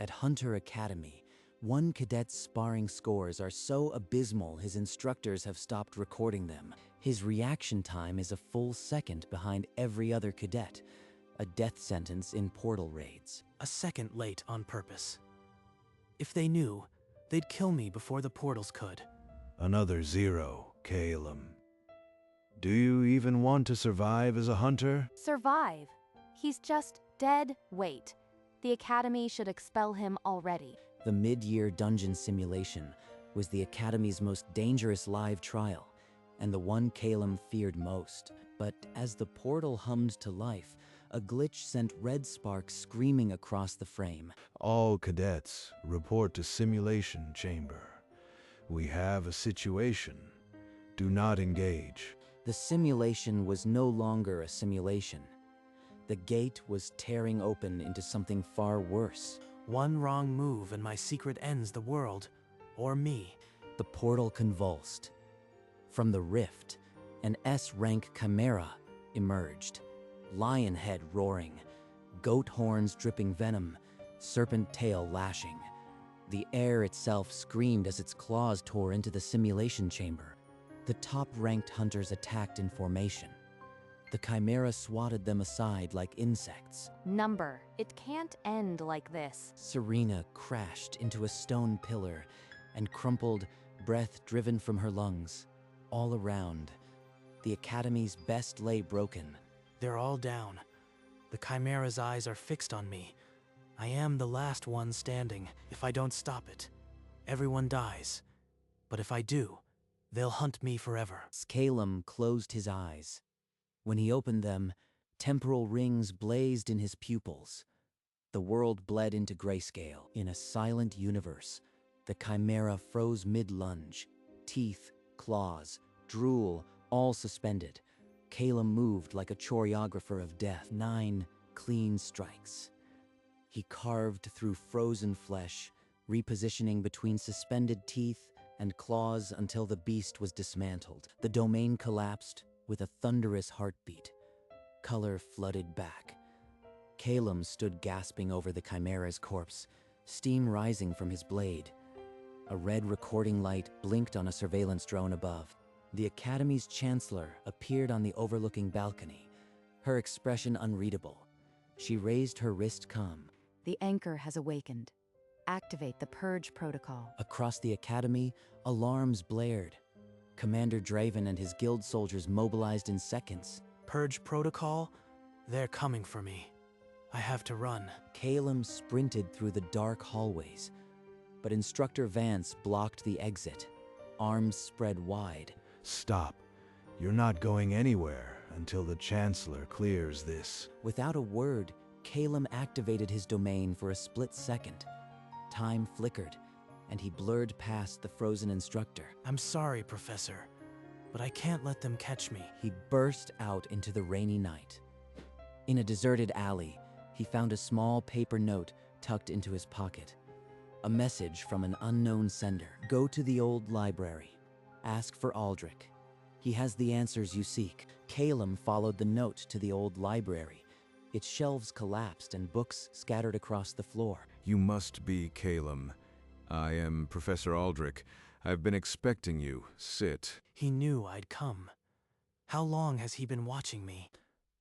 At Hunter Academy, one cadet's sparring scores are so abysmal his instructors have stopped recording them. His reaction time is a full second behind every other cadet, a death sentence in portal raids. A second late on purpose. If they knew, they'd kill me before the portals could. Another 0, Calum. Do you even want to survive as a hunter? Survive? He's just dead weight. The Academy should expel him already. The mid-year dungeon simulation was the Academy's most dangerous live trial, and the one Calum feared most. But as the portal hummed to life, a glitch sent red sparks screaming across the frame. All cadets, report to simulation chamber. We have a situation. Do not engage. The simulation was no longer a simulation. The gate was tearing open into something far worse. One wrong move and my secret ends the world, or me. The portal convulsed. From the rift, an S-rank chimera emerged, lion head roaring, goat horns dripping venom, serpent tail lashing. The air itself screamed as its claws tore into the simulation chamber. The top-ranked hunters attacked in formation. The chimera swatted them aside like insects. Number, it can't end like this. Serena crashed into a stone pillar and crumpled, breath driven from her lungs. All around, the Academy's best lay broken. They're all down. The chimera's eyes are fixed on me. I am the last one standing. If I don't stop it, everyone dies. But if I do, they'll hunt me forever. Calum closed his eyes. When he opened them, temporal rings blazed in his pupils. The world bled into grayscale. In a silent universe, the chimera froze mid-lunge. Teeth, claws, drool, all suspended. Calum moved like a choreographer of death. 9 clean strikes. He carved through frozen flesh, repositioning between suspended teeth and claws until the beast was dismantled. The domain collapsed with a thunderous heartbeat. Color flooded back. Calum stood gasping over the chimera's corpse, steam rising from his blade. A red recording light blinked on a surveillance drone above. The Academy's chancellor appeared on the overlooking balcony, her expression unreadable. She raised her wrist calm. The anchor has awakened. Activate the purge protocol. Across the Academy, alarms blared. Commander Draven and his guild soldiers mobilized in seconds. Purge protocol? They're coming for me. I have to run. Calum sprinted through the dark hallways, but Instructor Vance blocked the exit, arms spread wide. Stop. You're not going anywhere until the Chancellor clears this. Without a word, Calum activated his domain for a split second. Time flickered, and he blurred past the frozen instructor. I'm sorry, Professor, but I can't let them catch me. He burst out into the rainy night. In a deserted alley, he found a small paper note tucked into his pocket. A message from an unknown sender. Go to the old library. Ask for Aldrich. He has the answers you seek. Calum followed the note to the old library. Its shelves collapsed and books scattered across the floor. You must be Calum. I am Professor Aldrich. I've been expecting you. Sit. He knew I'd come. How long has he been watching me?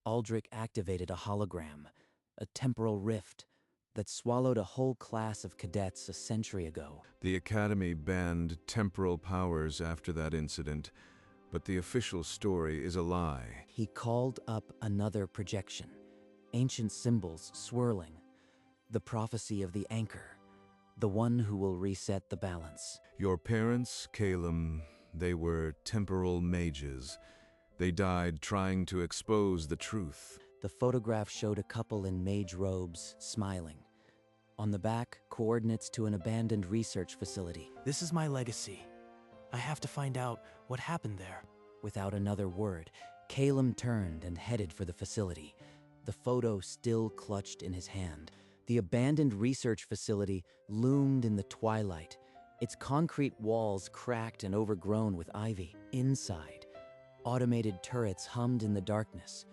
Aldrich activated a hologram, a temporal rift, that swallowed a whole class of cadets a century ago. The Academy banned temporal powers after that incident, but the official story is a lie. He called up another projection, ancient symbols swirling, the prophecy of the anchor, the one who will reset the balance. Your parents, Calum, they were temporal mages. They died trying to expose the truth. The photograph showed a couple in mage robes, smiling. On the back, coordinates to an abandoned research facility. This is my legacy. I have to find out what happened there. Without another word, Calum turned and headed for the facility, the photo still clutched in his hand. The abandoned research facility loomed in the twilight, its concrete walls cracked and overgrown with ivy. Inside, automated turrets hummed in the darkness,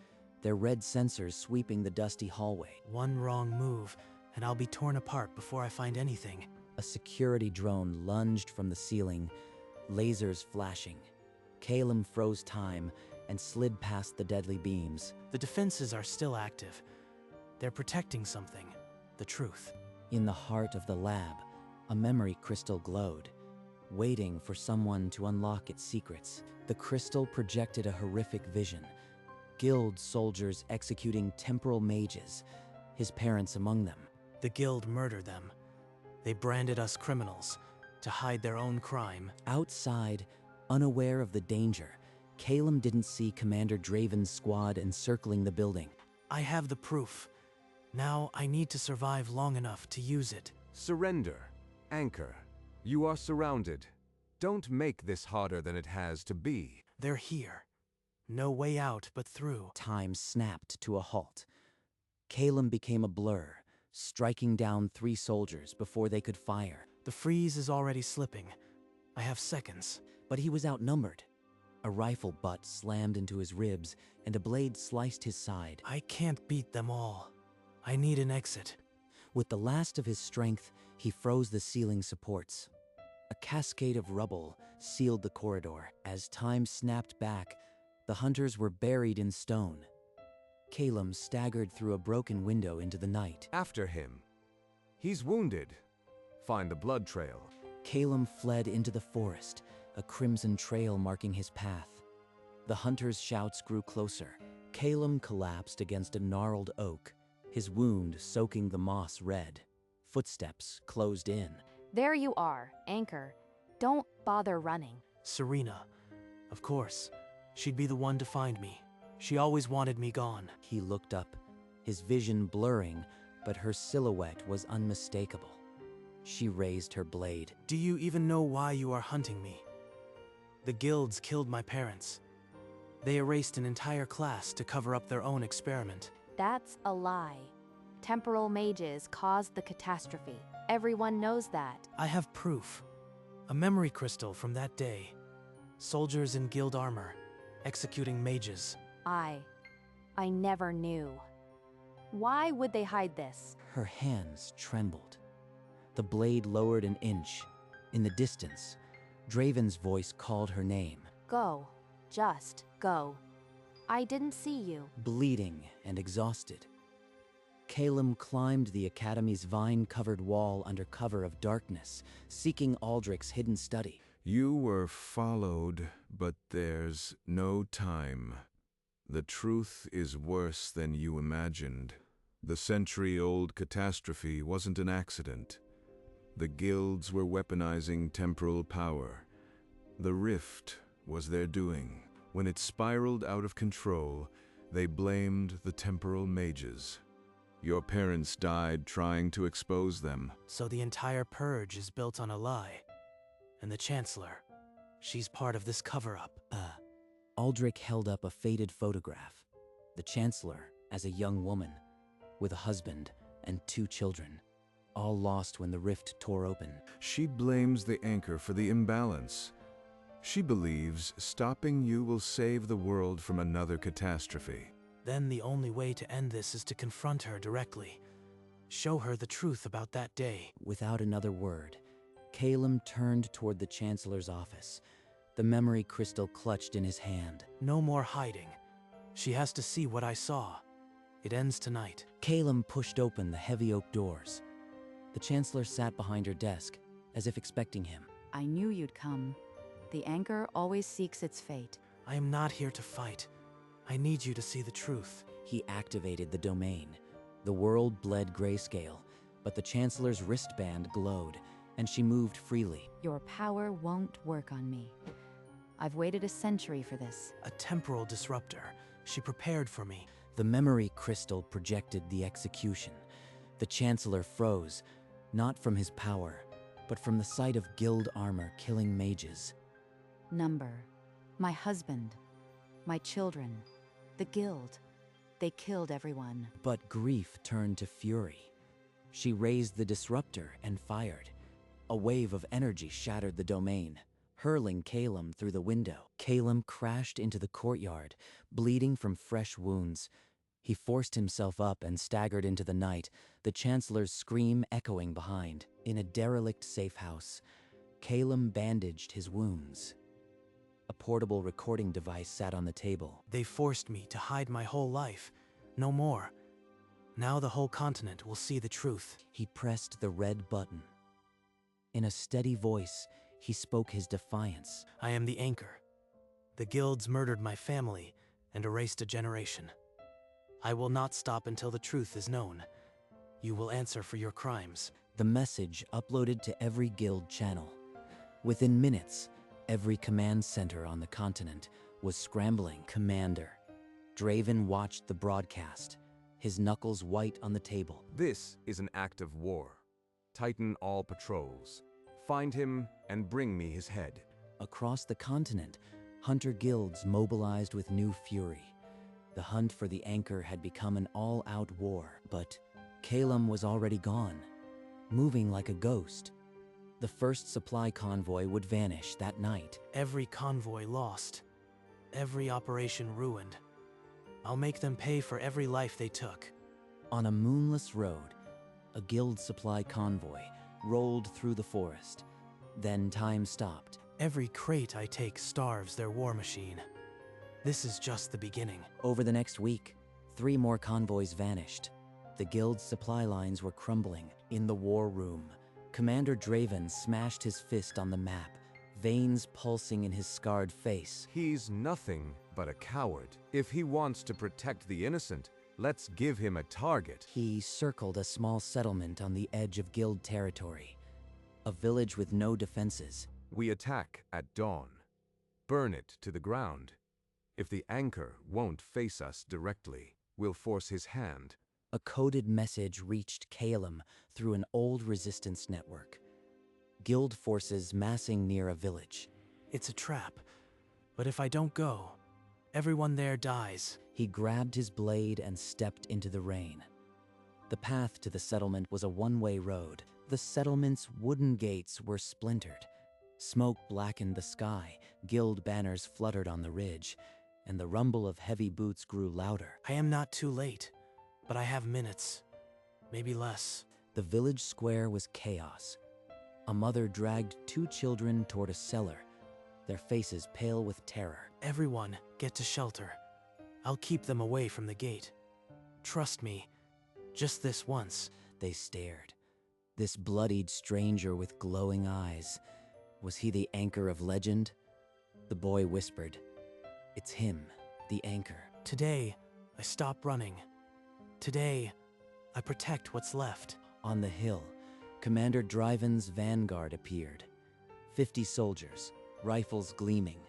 their red sensors sweeping the dusty hallway. One wrong move, and I'll be torn apart before I find anything. A security drone lunged from the ceiling, lasers flashing. Calum froze time and slid past the deadly beams. The defenses are still active. They're protecting something, the truth. In the heart of the lab, a memory crystal glowed, waiting for someone to unlock its secrets. The crystal projected a horrific vision. Guild soldiers executing temporal mages, his parents among them. The Guild murdered them. They branded us criminals to hide their own crime. Outside, unaware of the danger, Calum didn't see Commander Draven's squad encircling the building. I have the proof. Now I need to survive long enough to use it. Surrender. Anchor. You are surrounded. Don't make this harder than it has to be. They're here. No way out but through. Time snapped to a halt. Calum became a blur, striking down 3 soldiers before they could fire. The freeze is already slipping. I have seconds. But he was outnumbered. A rifle butt slammed into his ribs, and a blade sliced his side. I can't beat them all. I need an exit. With the last of his strength, he froze the ceiling supports. A cascade of rubble sealed the corridor. As time snapped back, the hunters were buried in stone. Calum staggered through a broken window into the night. After him. He's wounded. Find the blood trail. Calum fled into the forest, a crimson trail marking his path. The hunters' shouts grew closer. Calum collapsed against a gnarled oak, his wound soaking the moss red. Footsteps closed in. There you are, Anchor. Don't bother running. Serena. Of course. She'd be the one to find me. She always wanted me gone. He looked up, his vision blurring, but her silhouette was unmistakable. She raised her blade. Do you even know why you are hunting me? The guilds killed my parents. They erased an entire class to cover up their own experiment. That's a lie. Temporal mages caused the catastrophe. Everyone knows that. I have proof. A memory crystal from that day. Soldiers in guild armor, executing mages. I never knew. Why would they hide this? Her hands trembled. The blade lowered an inch. In the distance, Draven's voice called her name. Go. Just go. I didn't see you. Bleeding and exhausted, Calum climbed the Academy's vine-covered wall under cover of darkness, seeking Aldrich's hidden study. You were followed, but there's no time. The truth is worse than you imagined. The century-old catastrophe wasn't an accident. The guilds were weaponizing temporal power. The rift was their doing. When it spiraled out of control, they blamed the temporal mages. Your parents died trying to expose them. So the entire purge is built on a lie. And the chancellor, she's part of this cover-up. Aldrich held up a faded photograph. The chancellor, as a young woman, with a husband and 2 children, all lost when the rift tore open. She blames the anchor for the imbalance. She believes stopping you will save the world from another catastrophe. Then the only way to end this is to confront her directly. Show her the truth about that day. Without another word, Calum turned toward the chancellor's office, the memory crystal clutched in his hand. No more hiding. She has to see what I saw. It ends tonight. Calum pushed open the heavy oak doors. The chancellor sat behind her desk, as if expecting him. I knew you'd come. The anchor always seeks its fate. I am not here to fight. I need you to see the truth. He activated the domain. The world bled grayscale, but the chancellor's wristband glowed, and she moved freely. Your power won't work on me. I've waited a century for this. A temporal disruptor. She prepared for me. The memory crystal projected the execution. The chancellor froze, not from his power, but from the sight of guild armor killing mages. Number. My husband. My children. The guild. They killed everyone. But grief turned to fury. She raised the disruptor and fired. A wave of energy shattered the domain, hurling Calum through the window. Calum crashed into the courtyard, bleeding from fresh wounds. He forced himself up and staggered into the night, the chancellor's scream echoing behind. In a derelict safe house, Calum bandaged his wounds. A portable recording device sat on the table. They forced me to hide my whole life. No more. Now the whole continent will see the truth. He pressed the red button. In a steady voice, he spoke his defiance. I am the anchor. The guilds murdered my family and erased a generation. I will not stop until the truth is known. You will answer for your crimes. The message uploaded to every guild channel. Within minutes, every command center on the continent was scrambling. Commander. Draven watched the broadcast, his knuckles white on the table. This is an act of war. Tighten all patrols. Find him and bring me his head. Across the continent, hunter guilds mobilized with new fury. The hunt for the anchor had become an all-out war, but Calum was already gone, moving like a ghost. The first supply convoy would vanish that night. Every convoy lost. Every operation ruined. I'll make them pay for every life they took. On a moonless road, a guild supply convoy rolled through the forest. Then time stopped. Every crate I take starves their war machine. This is just the beginning. Over the next week, 3 more convoys vanished. The guild's supply lines were crumbling. In the war room, Commander Draven smashed his fist on the map, veins pulsing in his scarred face. He's nothing but a coward. If he wants to protect the innocent, let's give him a target. He circled a small settlement on the edge of guild territory, a village with no defenses. We attack at dawn. Burn it to the ground. If the anchor won't face us directly, we'll force his hand. A coded message reached Calum through an old resistance network. Guild forces massing near a village. It's a trap. But if I don't go, everyone there dies. He grabbed his blade and stepped into the rain. The path to the settlement was a one-way road. The settlement's wooden gates were splintered. Smoke blackened the sky, guild banners fluttered on the ridge, and the rumble of heavy boots grew louder. I am not too late, but I have minutes, maybe less. The village square was chaos. A mother dragged 2 children toward a cellar, their faces pale with terror. Everyone, get to shelter. I'll keep them away from the gate. Trust me, just this once. They stared. This bloodied stranger with glowing eyes. Was he the anchor of legend? The boy whispered, "It's him, the anchor." Today, I stop running. Today, I protect what's left. On the hill, Commander Draven's vanguard appeared. 50 soldiers, rifles gleaming.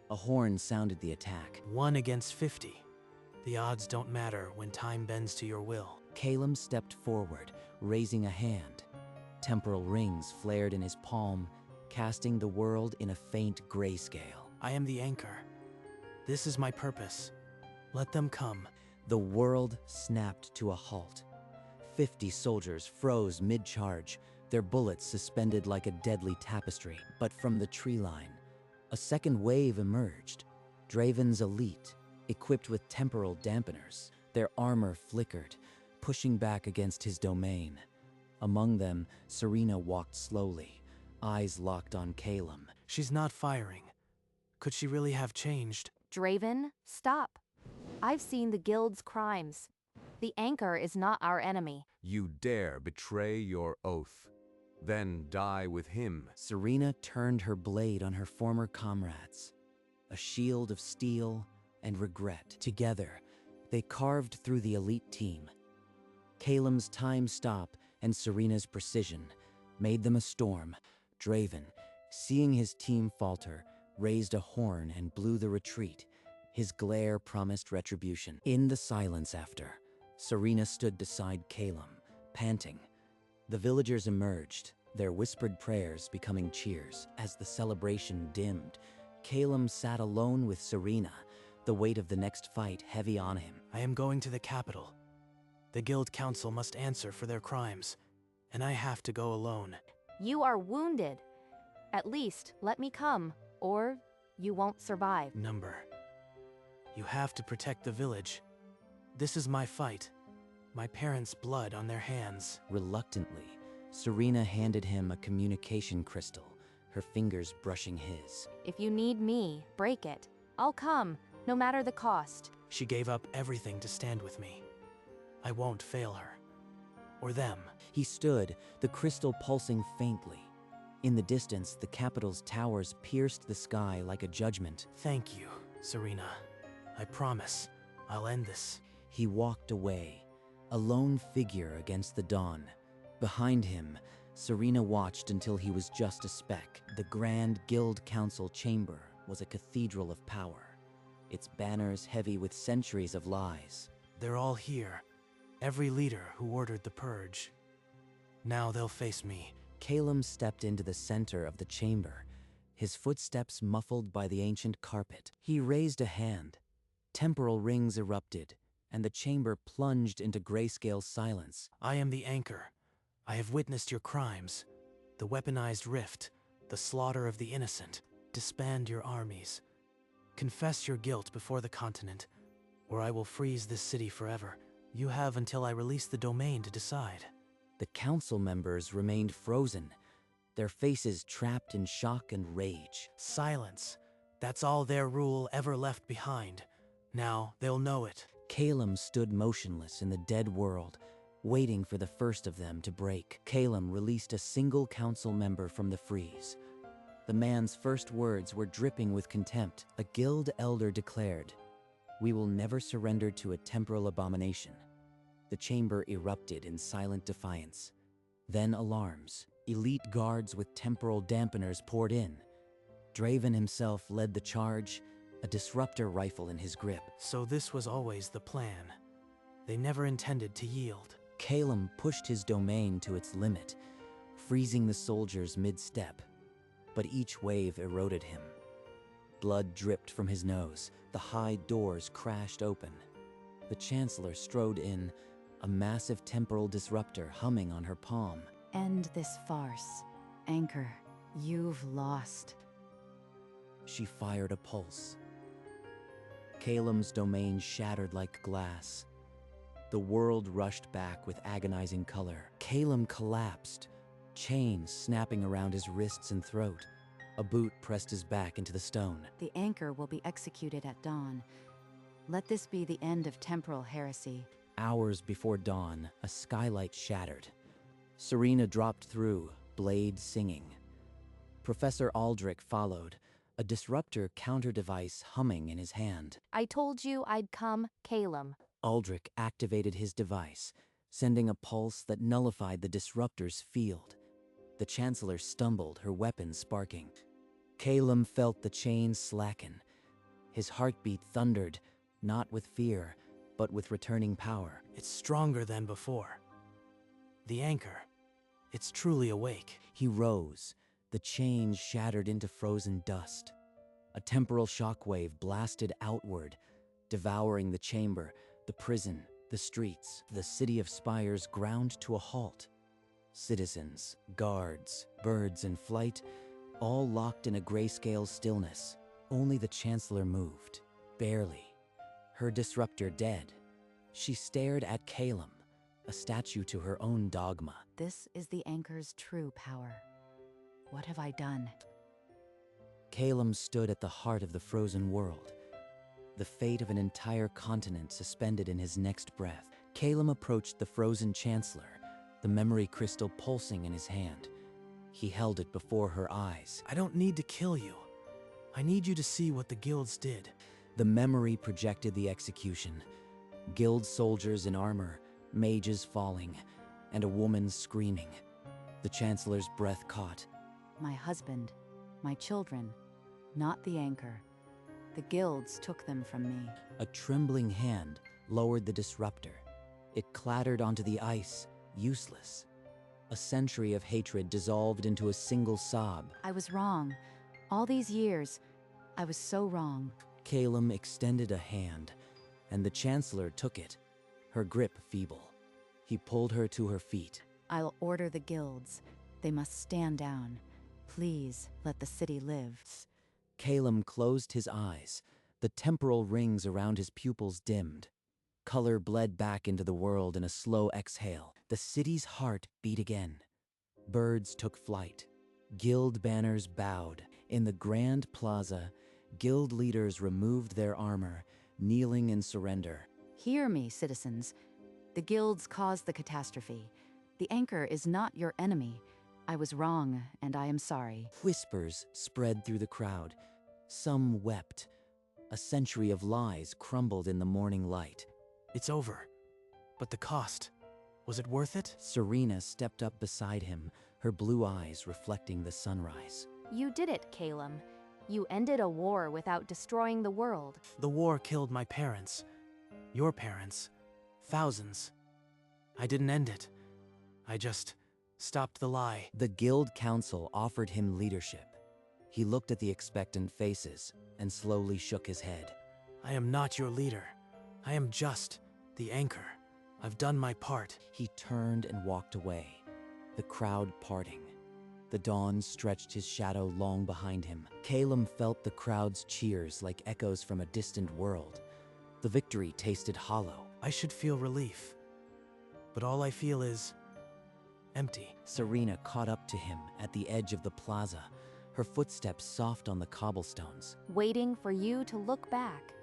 A horn sounded the attack. 1 against 50. The odds don't matter when time bends to your will. Calum stepped forward, raising a hand. Temporal rings flared in his palm, casting the world in a faint grayscale. I am the anchor. This is my purpose. Let them come. The world snapped to a halt. 50 soldiers froze mid-charge, their bullets suspended like a deadly tapestry. But from the tree line, a second wave emerged. Draven's elite, equipped with temporal dampeners. Their armor flickered, pushing back against his domain. Among them, Serena walked slowly, eyes locked on Calum. She's not firing. Could she really have changed? Draven, stop. I've seen the guild's crimes. The anchor is not our enemy. You dare betray your oath, then die with him. Serena turned her blade on her former comrades, a shield of steel and regret. Together, they carved through the elite team. Calum's time stop and Serena's precision made them a storm. Draven, seeing his team falter, raised a horn and blew the retreat. His glare promised retribution. In the silence after, Serena stood beside Calum, panting. The villagers emerged, their whispered prayers becoming cheers. As the celebration dimmed, Calum sat alone with Serena, the weight of the next fight heavy on him. I am going to the capital. The guild council must answer for their crimes, and I have to go alone. You are wounded. At least let me come, or you won't survive. Number. You have to protect the village. This is my fight. My parents' blood on their hands. Reluctantly, Serena handed him a communication crystal, her fingers brushing his. If you need me, break it. I'll come, no matter the cost. She gave up everything to stand with me. I won't fail her. Or them. He stood, the crystal pulsing faintly. In the distance, the capital's towers pierced the sky like a judgment. Thank you, Serena. I promise I'll end this. He walked away, a lone figure against the dawn. Behind him, Serena watched until he was just a speck. The Grand Guild Council chamber was a cathedral of power, its banners heavy with centuries of lies. They're all here. Every leader who ordered the purge. Now they'll face me. Calum stepped into the center of the chamber, his footsteps muffled by the ancient carpet. He raised a hand. Temporal rings erupted, and the chamber plunged into grayscale silence. I am the anchor. I have witnessed your crimes. The weaponized rift, the slaughter of the innocent. Disband your armies. Confess your guilt before the continent, or I will freeze this city forever. You have until I release the domain to decide. The council members remained frozen, their faces trapped in shock and rage. Silence. That's all their rule ever left behind. Now they'll know it. Calum stood motionless in the dead world, waiting for the first of them to break. Calum released a single council member from the freeze. The man's first words were dripping with contempt. A guild elder declared, "We will never surrender to a temporal abomination." The chamber erupted in silent defiance. Then alarms. Elite guards with temporal dampeners poured in. Draven himself led the charge, a disruptor rifle in his grip. So this was always the plan. They never intended to yield. Calum pushed his domain to its limit, freezing the soldiers mid-step. But each wave eroded him. Blood dripped from his nose. The high doors crashed open. The chancellor strode in, a massive temporal disruptor humming on her palm. End this farce. Anchor, you've lost. She fired a pulse. Calum's domain shattered like glass. The world rushed back with agonizing color. Calum collapsed, chains snapping around his wrists and throat. A boot pressed his back into the stone. The anchor will be executed at dawn. Let this be the end of temporal heresy. Hours before dawn, a skylight shattered. Serena dropped through, blade singing. Professor Aldrich followed, a disruptor counter-device humming in his hand. I told you I'd come, Calum. Aldrich activated his device, sending a pulse that nullified the disruptor's field. The chancellor stumbled, her weapon sparking. Calum felt the chains slacken. His heartbeat thundered, not with fear, but with returning power. It's stronger than before. The anchor. It's truly awake. He rose, the chains shattered into frozen dust. A temporal shockwave blasted outward, devouring the chamber, the prison, the streets. The city of spires ground to a halt. Citizens, guards, birds in flight, all locked in a grayscale stillness. Only the chancellor moved, barely. Her disruptor dead. She stared at Calum, a statue to her own dogma. This is the anchor's true power. What have I done? Calum stood at the heart of the frozen world, the fate of an entire continent suspended in his next breath. Calum approached the frozen chancellor, the memory crystal pulsing in his hand. He held it before her eyes. I don't need to kill you. I need you to see what the guilds did. The memory projected the execution. Guild soldiers in armor, mages falling, and a woman screaming. The chancellor's breath caught. My husband, my children, not the anchor. The guilds took them from me. A trembling hand lowered the disruptor. It clattered onto the ice, useless. A century of hatred dissolved into a single sob. I was wrong. All these years, I was so wrong. Calum extended a hand, and the chancellor took it, her grip feeble. He pulled her to her feet. I'll order the guilds. They must stand down. Please, let the city live. Calum closed his eyes. The temporal rings around his pupils dimmed. Color bled back into the world in a slow exhale. The city's heart beat again. Birds took flight. Guild banners bowed. In the grand plaza, guild leaders removed their armor, kneeling in surrender. Hear me, citizens. The guilds caused the catastrophe. The anchor is not your enemy. I was wrong, and I am sorry. Whispers spread through the crowd. Some wept. A century of lies crumbled in the morning light. It's over. But the cost, was it worth it? Serena stepped up beside him, her blue eyes reflecting the sunrise. You did it, Calum. You ended a war without destroying the world. The war killed my parents. Your parents. Thousands. I didn't end it. I just stopped the lie. The guild council offered him leadership. He looked at the expectant faces and slowly shook his head. I am not your leader. I am just the anchor. I've done my part. He turned and walked away, the crowd parting. The dawn stretched his shadow long behind him. Calum felt the crowd's cheers like echoes from a distant world. The victory tasted hollow. I should feel relief. But all I feel is empty. Serena caught up to him at the edge of the plaza, her footsteps soft on the cobblestones. Waiting for you to look back.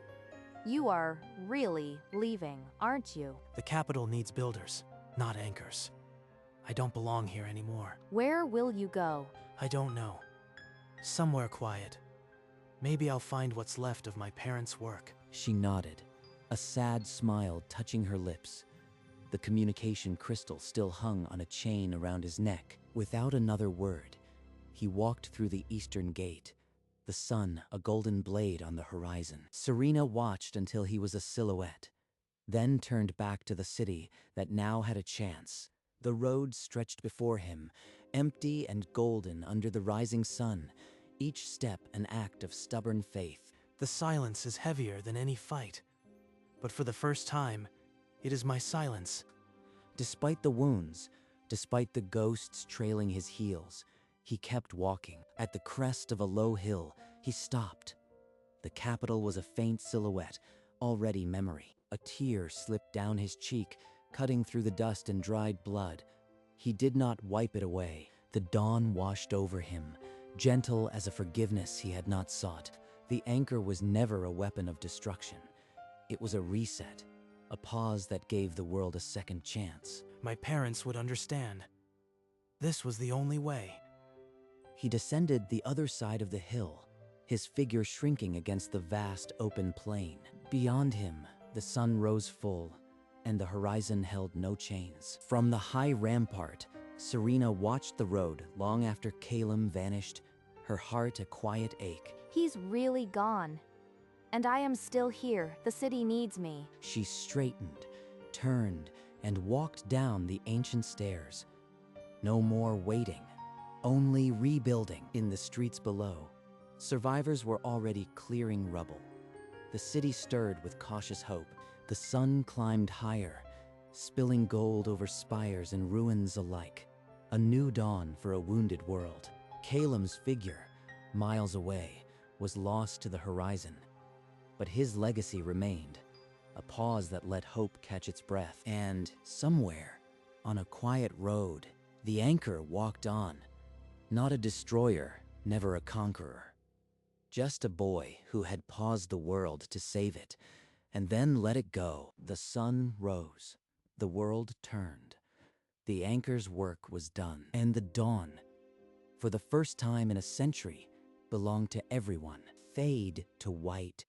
You are really leaving, aren't you? The capital needs builders, not anchors. I don't belong here anymore. Where will you go? I don't know. Somewhere quiet. Maybe I'll find what's left of my parents' work. She nodded, a sad smile touching her lips. The communication crystal still hung on a chain around his neck. Without another word, he walked through the eastern gate, the sun a golden blade on the horizon. Serena watched until he was a silhouette, then turned back to the city that now had a chance. The road stretched before him, empty and golden under the rising sun, each step an act of stubborn faith. The silence is heavier than any fight. But for the first time, it is my silence. Despite the wounds, despite the ghosts trailing his heels, he kept walking. At the crest of a low hill, he stopped. The capital was a faint silhouette, already memory. A tear slipped down his cheek, cutting through the dust and dried blood. He did not wipe it away. The dawn washed over him, gentle as a forgiveness he had not sought. The anchor was never a weapon of destruction. It was a reset, a pause that gave the world a second chance. My parents would understand. This was the only way. He descended the other side of the hill, his figure shrinking against the vast open plain. Beyond him, the sun rose full, and the horizon held no chains. From the high rampart, Serena watched the road long after Calum vanished, her heart a quiet ache. He's really gone. And I am still here. The city needs me. She straightened, turned, and walked down the ancient stairs. No more waiting, only rebuilding. In the streets below, survivors were already clearing rubble. The city stirred with cautious hope. The sun climbed higher, spilling gold over spires and ruins alike. A new dawn for a wounded world. Calum's figure, miles away, was lost to the horizon. But his legacy remained, a pause that let hope catch its breath. And somewhere, on a quiet road, the anchor walked on. Not a destroyer, never a conqueror. Just a boy who had paused the world to save it, and then let it go. The sun rose, the world turned. The anchor's work was done, and the dawn, for the first time in a century, belonged to everyone. Fade to white,